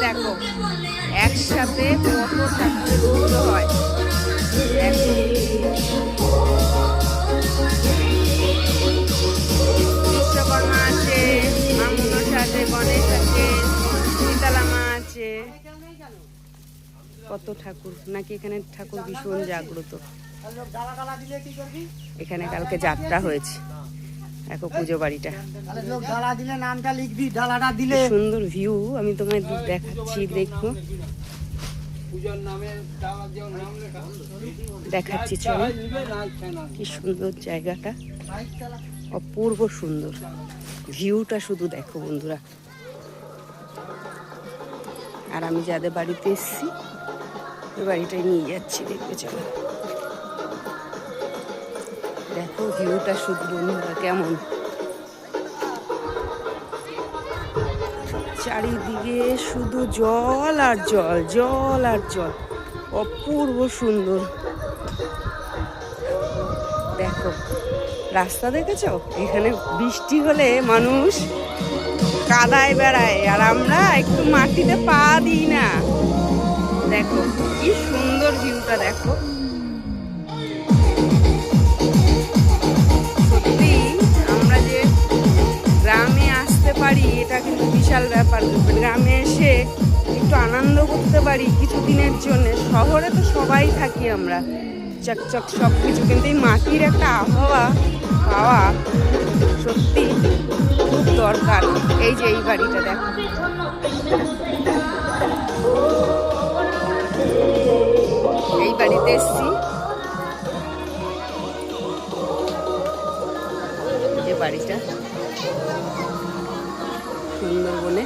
দেখো একসাথে কত ঠাকুরের পুজো হয়। বিশ্বকর্মা আছে, মা মনসা আছে, গণেশ আছে, শীতলা মা আছে, কত ঠাকুর। নাকি এখানে ঠাকুর ভীষণ জাগ্রত। এখানে কালকে যাত্রা হয়েছে। দেখো পুজো বাড়িটা সুন্দর ভিউ। আমি তোমায় দেখাচ্ছি, দেখো দেখাচ্ছি, চলো কি সুন্দর জায়গাটা, অপূর্ব সুন্দর ভিউটা শুধু দেখো বন্ধুরা। আর আমি যাদের বাড়িতে এসেছি ওই বাড়িটাই নিয়ে যাচ্ছি, দেখবে চলো। দেখো ভিউটা শুধু বন্ধুরা কেমন, চারিদিকে শুধু জল আর জল, জল আর জল, অপূর্ব সুন্দর। দেখো রাস্তা দেখেছো, এখানে বৃষ্টি হলে মানুষ কাদায় বেড়ায়, আর আমরা একটু মাটিতে পা দিই না। দেখো কি সুন্দর ভিউটা, দেখো সত্যি আমরা যে গ্রামে আসতে পারি এটা কিন্তু বিশাল ব্যাপার। গ্রামে এসে একটু আনন্দ করতে পারি কিছুদিনের জন্য। শহরে তো সবাই থাকি আমরা, চকচক সব কিছু, কিন্তু এই মাটির একটা আবহাওয়া পাওয়া সত্যি খুব দরকার। এই যে এই বাড়িটা দেখো, এই বাড়িতে এসছি, যে বাড়িটা সুন্দরবনে।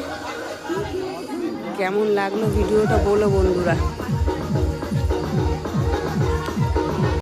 কেমন লাগলো ভিডিওটা বলো বন্ধুরা।